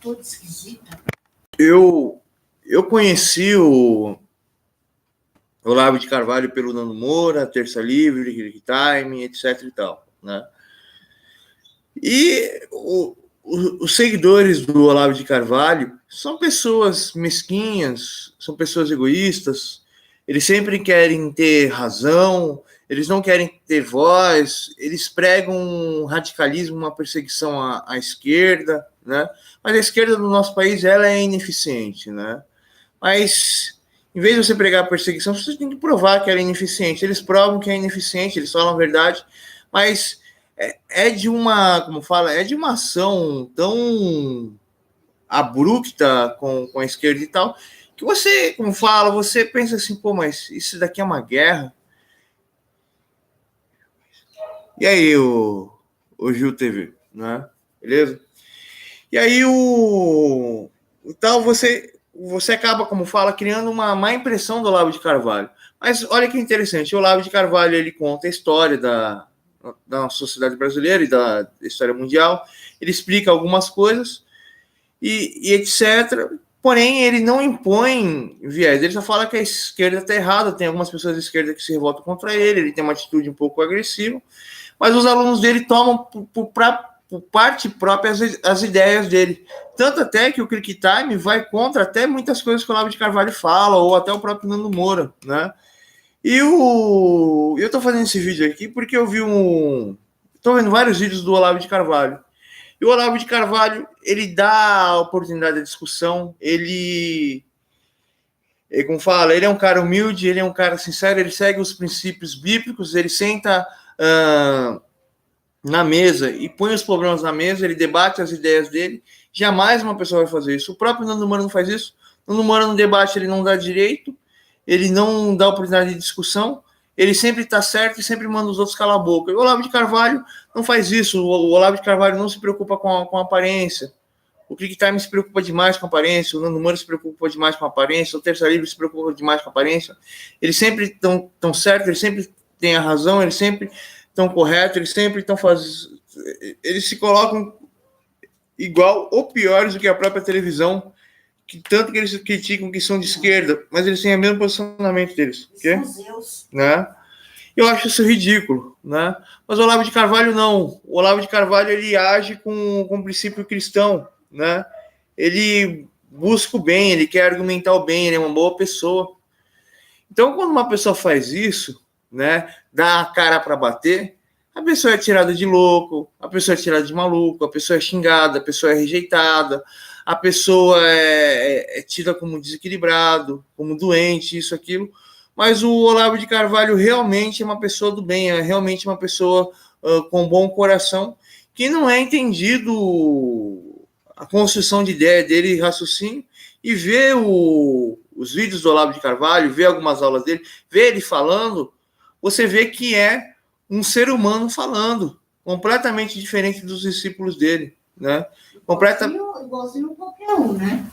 Toda esquisita. Eu conheci o Olavo de Carvalho pelo Nando Moura, Terça Livre, Click Time, etc e tal, né? E os seguidores do Olavo de Carvalho são pessoas mesquinhas, são pessoas egoístas, eles sempre querem ter razão, eles não querem ter voz, eles pregam um radicalismo, uma perseguição à esquerda, né? Mas a esquerda do nosso país, ela é ineficiente, né? Mas, em vez de você pregar a perseguição, você tem que provar que ela é ineficiente. Eles provam que é ineficiente, eles falam a verdade, mas é de uma, como fala, é de uma ação tão abrupta com a esquerda e tal, que você, como fala, você pensa assim, pô, mas isso daqui é uma guerra? E aí, o Gil TV, né? Beleza? E aí, o tal, você acaba, como fala, criando uma má impressão do Olavo de Carvalho. Mas olha que interessante, o Olavo de Carvalho, ele conta a história da sociedade brasileira e da história mundial, ele explica algumas coisas e etc. Porém, ele não impõe viés, ele só fala que a esquerda está errada, tem algumas pessoas da esquerda que se revoltam contra ele tem uma atitude um pouco agressiva, mas os alunos dele tomam por parte própria as ideias dele. Tanto até que o Click Time vai contra até muitas coisas que o Olavo de Carvalho fala, ou até o próprio Nando Moura, né? E eu tô fazendo esse vídeo aqui porque eu vi tô vendo vários vídeos do Olavo de Carvalho. E o Olavo de Carvalho, ele dá a oportunidade à discussão, como fala, ele é um cara humilde, ele é um cara sincero, ele segue os princípios bíblicos, ele senta na mesa e põe os problemas na mesa, ele debate as ideias dele. Jamais uma pessoa vai fazer isso. O próprio Nando Moura não faz isso. O Nando Moura no debate, ele não dá direito, ele não dá oportunidade de discussão, ele sempre está certo e sempre manda os outros calar a boca. E o Olavo de Carvalho não faz isso. O Olavo de Carvalho não se preocupa com a aparência. O Click Time se preocupa demais com a aparência, o Nando Moura se preocupa demais com a aparência, o Terça Livre se preocupa demais com a aparência. Eles sempre estão certos, eles sempre têm a razão, eles sempre estão corretos, eles sempre estão fazendo... Eles se colocam igual ou piores do que a própria televisão, que tanto que eles criticam que são de esquerda, mas eles têm o mesmo posicionamento deles. Né? Eu acho isso ridículo, né? Mas o Olavo de Carvalho não. O Olavo de Carvalho, ele age com o princípio cristão, né? Ele busca o bem, ele quer argumentar o bem, ele é uma boa pessoa. Então, quando uma pessoa faz isso, né, dá a cara para bater, a pessoa é tirada de louco, a pessoa é tirada de maluco, a pessoa é xingada, a pessoa é rejeitada, a pessoa é tida como desequilibrado, como doente, isso, aquilo. Mas o Olavo de Carvalho realmente é uma pessoa do bem, é realmente uma pessoa com bom coração, que não é entendido a construção de ideia dele e raciocínio, e vê os vídeos do Olavo de Carvalho, vê algumas aulas dele, vê ele falando, você vê que é um ser humano falando, completamente diferente dos discípulos dele, né? Igualzinho qualquer um, né?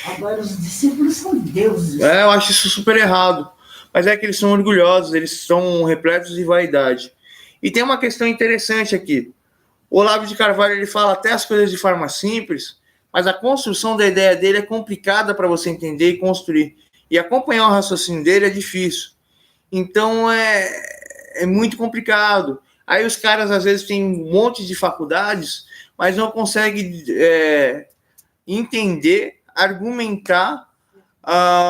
Agora, os discípulos são deuses. Eu acho isso super errado. Mas é que eles são orgulhosos, eles são repletos de vaidade. E tem uma questão interessante aqui. O Olavo de Carvalho, ele fala até as coisas de forma simples, mas a construção da ideia dele é complicada para você entender e construir. E acompanhar o raciocínio dele é difícil. Então, é muito complicado. Aí os caras, às vezes, têm um monte de faculdades, mas não conseguem entender, argumentar,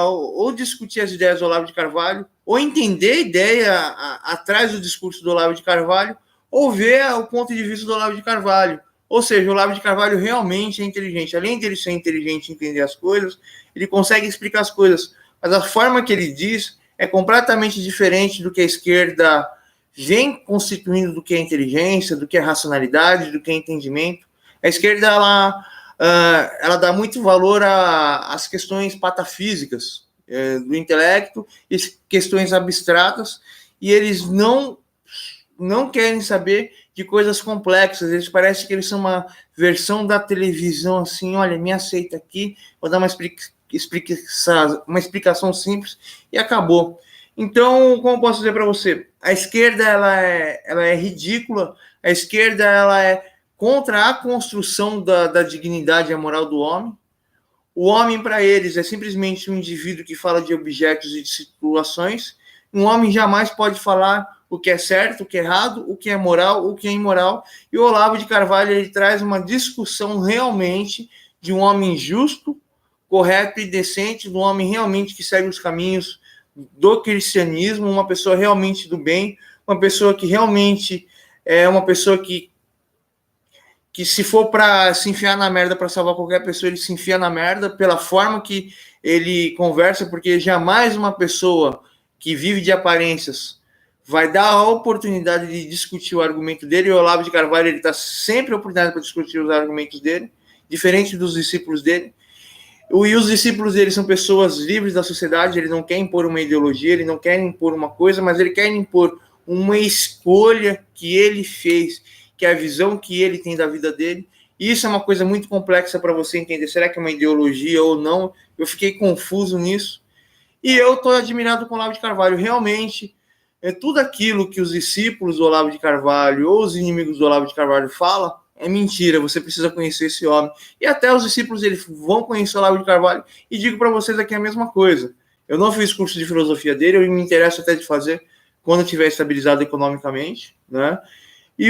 ou discutir as ideias do Olavo de Carvalho, ou entender a ideia atrás do discurso do Olavo de Carvalho, ou ver o ponto de vista do Olavo de Carvalho. Ou seja, o Olavo de Carvalho realmente é inteligente. Além de ele ser inteligente e entender as coisas, ele consegue explicar as coisas. Mas a forma que ele diz é completamente diferente do que a esquerda vem constituindo, do que é inteligência, do que é racionalidade, do que é entendimento. A esquerda, ela dá muito valor às questões patafísicas do intelecto e questões abstratas, e eles não querem saber de coisas complexas. Eles parecem que eles são uma versão da televisão, assim, olha, me aceita aqui, vou dar uma explicação simples e acabou. Então, como posso dizer para você, a esquerda ela é ridícula, a esquerda ela é contra a construção da dignidade e a moral do homem. O homem, para eles, é simplesmente um indivíduo que fala de objetos e de situações. Um homem jamais pode falar o que é certo, o que é errado, o que é moral, o que é imoral. E o Olavo de Carvalho, ele traz uma discussão realmente de um homem justo, correto e decente, de um homem realmente que segue os caminhos do cristianismo, uma pessoa realmente do bem, uma pessoa que realmente é uma pessoa que se for para se enfiar na merda para salvar qualquer pessoa, ele se enfia na merda pela forma que ele conversa, porque jamais uma pessoa que vive de aparências vai dar a oportunidade de discutir o argumento dele. E o Olavo de Carvalho, ele está sempre a oportunidade para discutir os argumentos dele, diferente dos discípulos dele. E os discípulos dele são pessoas livres da sociedade, ele não quer impor uma ideologia, ele não quer impor uma coisa, mas ele quer impor uma escolha que ele fez, que é a visão que ele tem da vida dele. Isso é uma coisa muito complexa para você entender. Será que é uma ideologia ou não? Eu fiquei confuso nisso. E eu estou admirado com o Olavo de Carvalho. Realmente, tudo aquilo que os discípulos do Olavo de Carvalho ou os inimigos do Olavo de Carvalho falam é mentira. Você precisa conhecer esse homem. E até os discípulos dele vão conhecer o Olavo de Carvalho. E digo para vocês aqui a mesma coisa. Eu não fiz curso de filosofia dele, eu me interesso até de fazer quando eu estiver estabilizado economicamente, né? E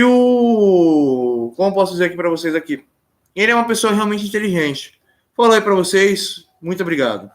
como posso dizer aqui para vocês aqui? Ele é uma pessoa realmente inteligente. Falou aí para vocês. Muito obrigado.